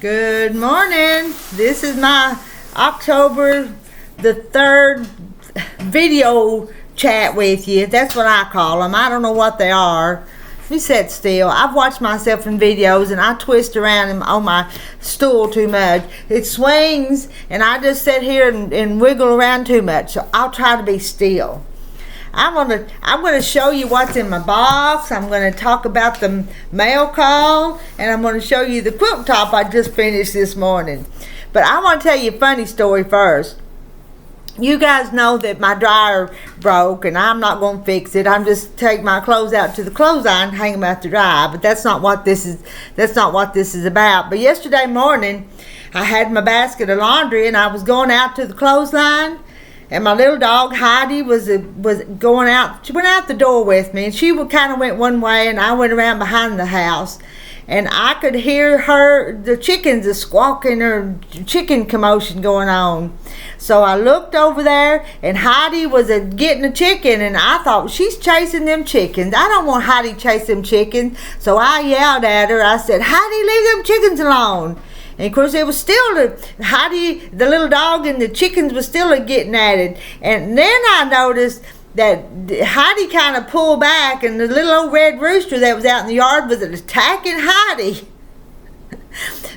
Good morning. This is my October the 3rd video chat with you. That's what I call them. I don't know what they are. Let me sit still. I've watched myself in videos and I twist around on my stool too much. It swings and I just sit here and wiggle around too much. So I'll try to be still. I'm gonna show you what's in my box. I'm gonna talk about the mail call, and I'm gonna show you the quilt top I just finished this morning. But I want to tell you a funny story first. You guys know that my dryer broke, and I'm not gonna fix it. I'm just take my clothes out to the clothesline and hang them out to dry. But that's not what this is. That's not what this is about. But yesterday morning, I had my basket of laundry, and I was going out to the clothesline. And my little dog Heidi was going out. She went out the door with me, and she kind of went one way, and I went around behind the house, and I could hear the chickens are squawking or chicken commotion going on. So I looked over there, and Heidi was getting a chicken, and I thought she's chasing them chickens. I don't want Heidi to chase them chickens, so I yelled at her. I said, "Heidi, leave them chickens alone." And of course, it was still Heidi, the little dog, and the chickens were still getting at it. And then I noticed that Heidi kind of pulled back, and the little old red rooster that was out in the yard was attacking Heidi.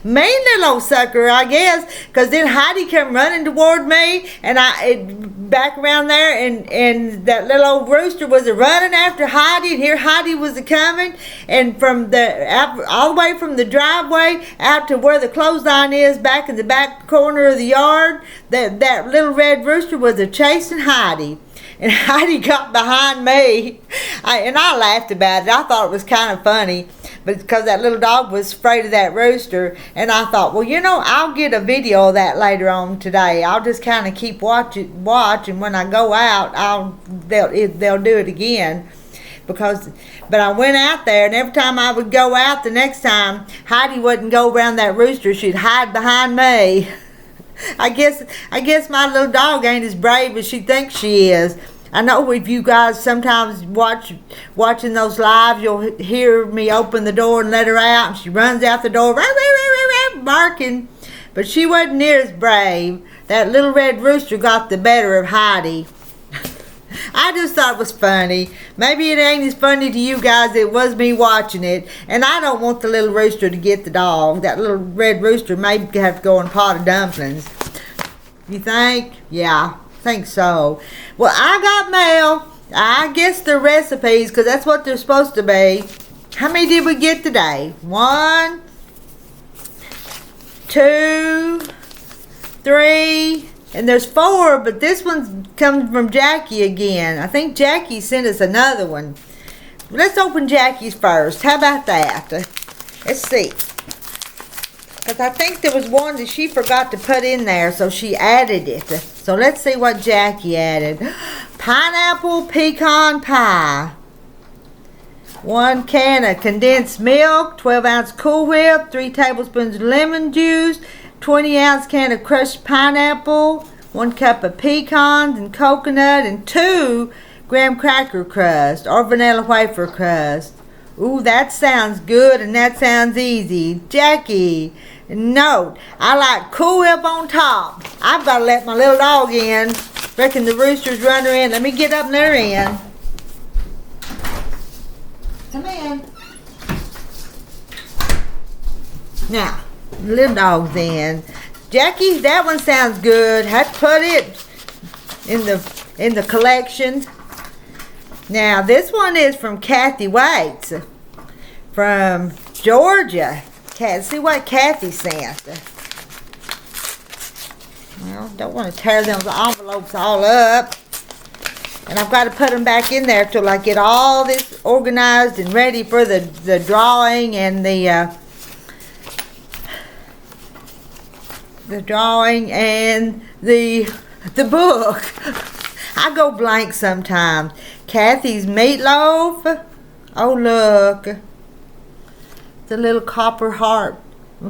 Mean little old sucker, I guess, because then Heidi came running toward me, and back around there, and that little old rooster was running after Heidi, and here Heidi was coming, and all the way from the driveway out to where the clothesline is, back in the back corner of the yard, that little red rooster was chasing Heidi. And Heidi got behind me, and I laughed about it. I thought it was kind of funny, but because that little dog was afraid of that rooster, and I thought, well, I'll get a video of that later on today. I'll just kind of keep watch, and when I go out, they'll do it again. But I went out there, and every time I would go out the next time, Heidi wouldn't go around that rooster. She'd hide behind me. I guess my little dog ain't as brave as she thinks she is. I know if you guys sometimes watching those lives, you'll hear me open the door and let her out, and she runs out the door, barking. But she wasn't near as brave. That little red rooster got the better of Heidi. I just thought it was funny. Maybe it ain't as funny to you guys as it was me watching it. And I don't want the little rooster to get the dog. That little red rooster may have to go in a pot of dumplings. You think? Yeah, I think so. Well, I got mail. I guess the recipes, because that's what they're supposed to be. How many did we get today? 1, 2, 3... And there's 4, but this one comes from Jackie again. I think Jackie sent us another one. Let's open Jackie's first. How about that? Let's see. Because I think there was one that she forgot to put in there, so she added it. So let's see what Jackie added. Pineapple pecan pie. 1 can of condensed milk, 12-ounce Cool Whip, 3 tablespoons of lemon juice, 20-ounce can of crushed pineapple, 1 cup of pecans and coconut, and 2 graham cracker crust or vanilla wafer crust. Ooh, that sounds good and that sounds easy. Jackie, note, I like Cool Whip on top. I've got to let my little dog in. Reckon the rooster's run her in. Let me get up and let her in. Come in. Now, little dog's in. Jackie, that one sounds good. Had to put it in the collection. Now this one is from Kathy Waits from Georgia. See what Kathy sent. Well, don't want to tear them envelopes all up. And I've got to put them back in there till I get all this organized and ready for the drawing and the drawing and the book. I go blank sometimes. Kathy's meatloaf. Oh, look. The little copper heart,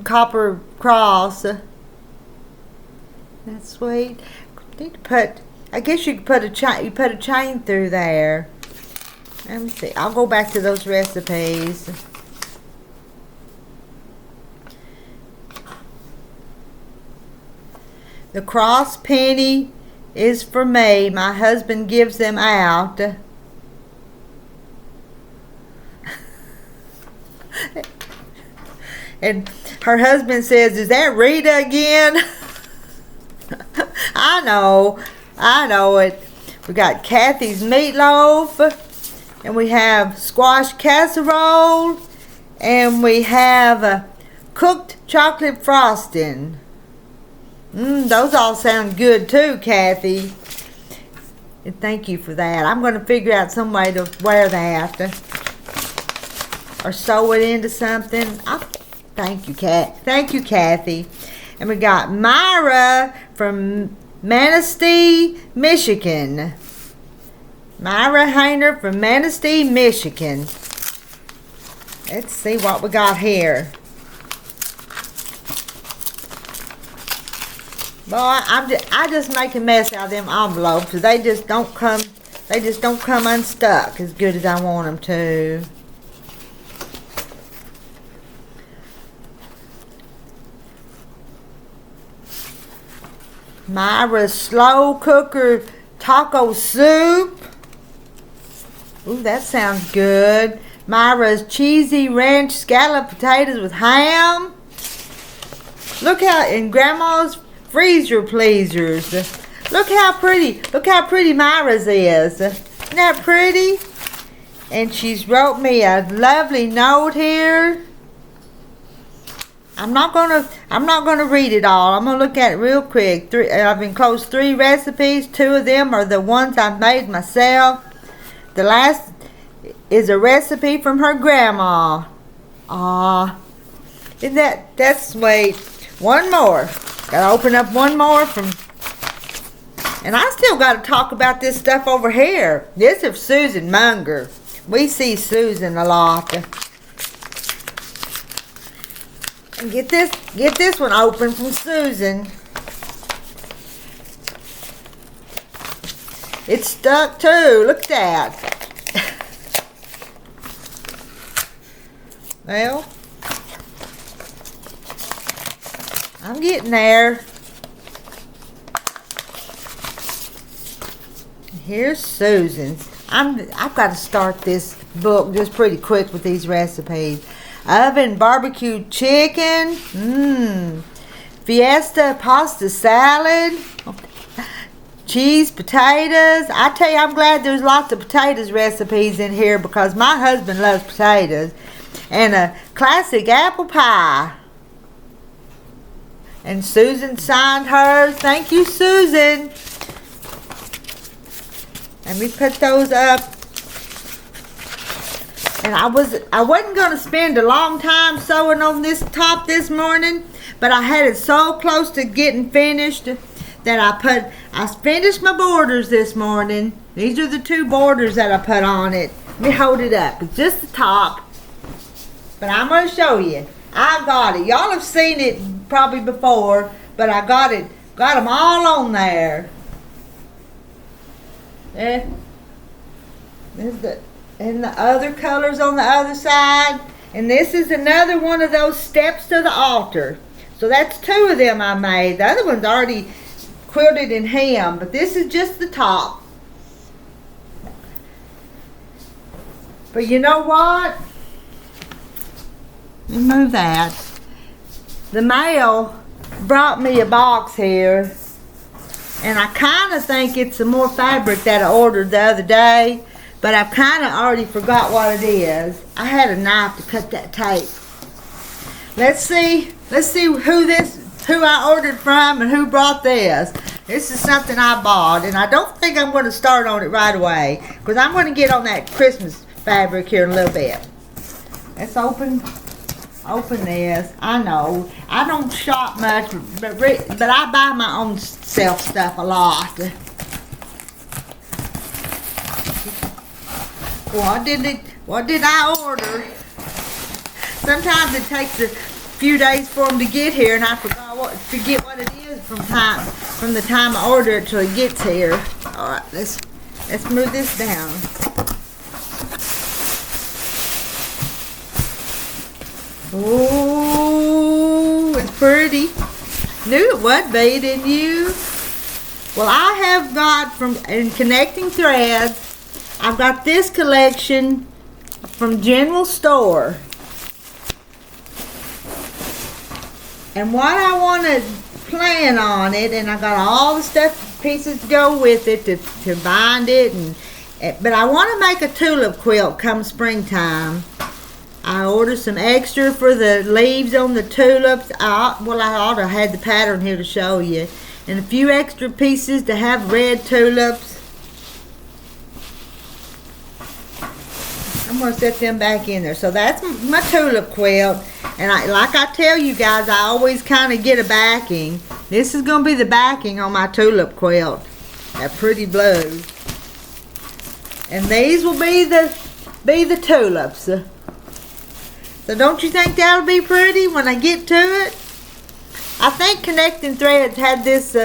copper cross. That's sweet. Need to put, I guess you could put a chain, you put a chain through there. Let me see. I'll go back to those recipes. The cross penny is for me. My husband gives them out. And her husband says, "Is that Rita again?" I know it. We got Kathy's meatloaf, and we have squash casserole, and we have cooked chocolate frosting. Those all sound good too, Kathy. And thank you for that. I'm going to figure out some way to wear that or sew it into something. Thank you, Kathy. And we got Myra from Manistee, Michigan. Myra Hayner from Manistee, Michigan. Let's see what we got here. Boy, I just make a mess out of them envelopes because they just don't come unstuck as good as I want them to. Myra's slow cooker taco soup. Ooh, that sounds good. Myra's cheesy ranch scallop potatoes with ham. Look how in Grandma's freezer pleasers. Look how pretty Myra's is. Isn't that pretty? And she's wrote me a lovely note here. I'm not gonna read it all. I'm gonna look at it real quick. I've enclosed 3 recipes. 2 of them are the ones I've made myself. The last is a recipe from her grandma. Isn't that's sweet? One more. Gotta open up one more from. And I still gotta talk about this stuff over here. This is Susan Munger. We see Susan a lot. And get this one open from Susan. It's stuck too. Look at that. Well, I'm getting there. Here's Susan's. I've got to start this book just pretty quick with these recipes. Oven barbecue chicken. Fiesta pasta salad. Cheese potatoes. I tell you, I'm glad there's lots of potatoes recipes in here because my husband loves potatoes. And a classic apple pie. And Susan signed hers. Thank you, Susan. Let me put those up. And I wasn't going to spend a long time sewing on this top this morning, but I had it so close to getting finished that I finished my borders this morning. These are the 2 borders that I put on it. Let me hold it up. It's just the top. But I'm going to show you. I got it. Y'all have seen it probably before, but I got them all on there. And the other colors on the other side. And this is another one of those steps to the altar. So that's 2 of them I made. The other one's already quilted in hem, but this is just the top. But you know what? Let me move that. The mail brought me a box here, and I kind of think it's some more fabric that I ordered the other day, but I've kind of already forgot what it is. I had a knife to cut that tape. Let's see who I ordered from and who brought this. This is something I bought, and I don't think I'm going to start on it right away because I'm going to get on that Christmas fabric here in a little bit. Let's open this. I know I don't shop much, but I buy my own self stuff a lot. What did I order? Sometimes it takes a few days for them to get here, and I forget what it is from the time I order it till it gets here. All right, let's move this down. Ooh, it's pretty. Knew it would be, didn't you? Well, I have got in Connecting Threads, I've got this collection from General Store. And what I want to plan on it, and I got all the stuff, pieces to go with it to bind it, but I want to make a tulip quilt come springtime. I ordered some extra for the leaves on the tulips. I ought to have the pattern here to show you. And a few extra pieces to have red tulips. I'm going to set them back in there. So that's my tulip quilt. And like I tell you guys, I always kind of get a backing. This is going to be the backing on my tulip quilt. That pretty blue. And these will be the tulips. So don't you think that'll be pretty when I get to it? I think Connecting Threads had this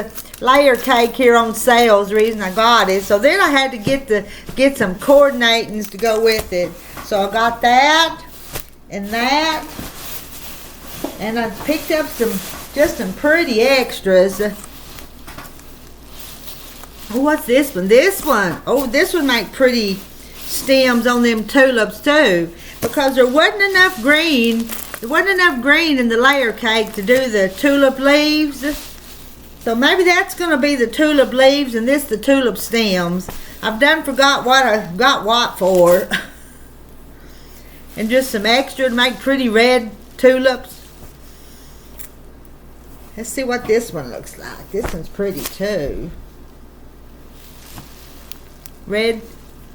layer cake here on sale, is the reason I got it. So then I had to get some coordinatings to go with it. So I got that and that. And I picked up just some pretty extras. Oh, what's this one? This one. Oh, this would make pretty stems on them tulips too. Because there wasn't enough green. There wasn't enough green in the layer cake to do the tulip leaves. So maybe that's going to be the tulip leaves and this the tulip stems. I've forgot what I got what for. And just some extra to make pretty red tulips. Let's see what this one looks like. This one's pretty too. Reddish,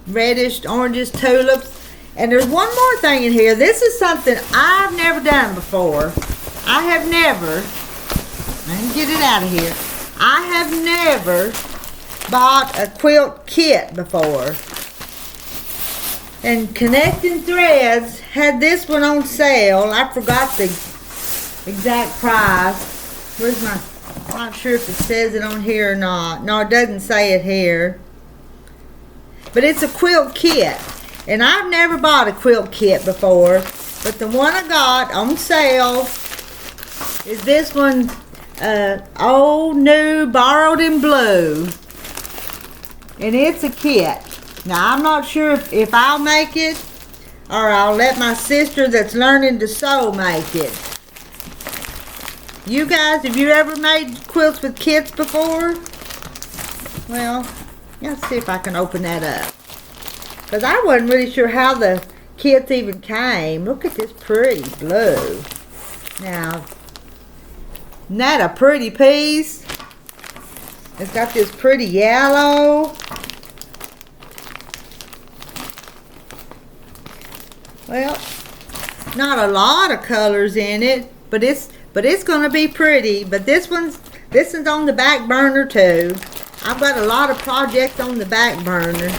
orangish tulips. And there's one more thing in here. This is something I've never done before. I have never, let me get it out of here. I have never bought a quilt kit before. And Connecting Threads had this one on sale. I forgot the exact price. Where's my, I'm not sure if it says it on here or not. No, it doesn't say it here. But it's a quilt kit. And I've never bought a quilt kit before, but the one I got on sale is this one, old, new, borrowed in blue. And it's a kit. Now, I'm not sure if I'll make it, or I'll let my sister that's learning to sew make it. You guys, have you ever made quilts with kits before? Well, let's see if I can open that up. Because I wasn't really sure how the kits even came. Look at this pretty blue. Now, isn't that a pretty piece? It's got this pretty yellow. Well, not a lot of colors in it, but it's going to be pretty. But this one's on the back burner too. I've got a lot of projects on the back burner.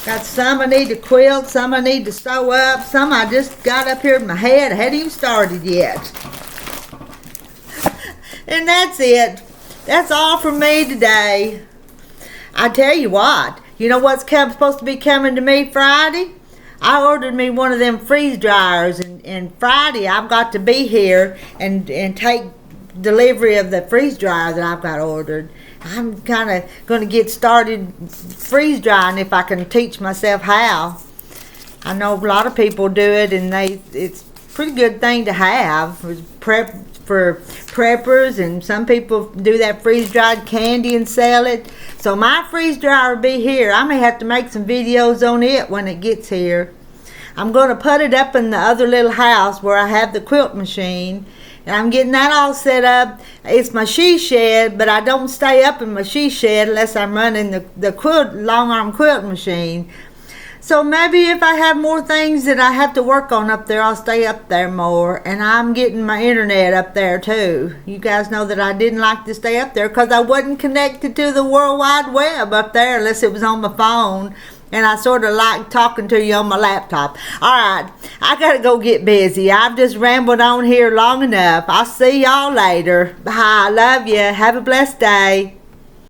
Got some I need to quilt, some I need to sew up, some I just got up here in my head. I hadn't even started yet. And that's it. That's all from me today. I tell you what, you know what's supposed to be coming to me Friday? I ordered me one of them freeze dryers, and Friday I've got to be here and take delivery of the freeze dryer that I've got ordered. I'm kind of going to get started freeze drying if I can teach myself how. I know a lot of people do it, and it's a pretty good thing to have for preppers, and some people do that freeze dried candy and sell it. So my freeze dryer will be here. I may have to make some videos on it when it gets here. I'm going to put it up in the other little house where I have the quilt machine. And I'm getting that all set up. It's my she shed, but I don't stay up in my she shed unless I'm running the long arm quilt machine. So maybe if I have more things that I have to work on up there, I'll stay up there more. And I'm getting my internet up there too. You guys know that I didn't like to stay up there because I wasn't connected to the World Wide Web up there unless it was on my phone. And I sort of like talking to you on my laptop. Alright, I gotta go get busy. I've just rambled on here long enough. I'll see y'all later. Bye. I love you. Have a blessed day.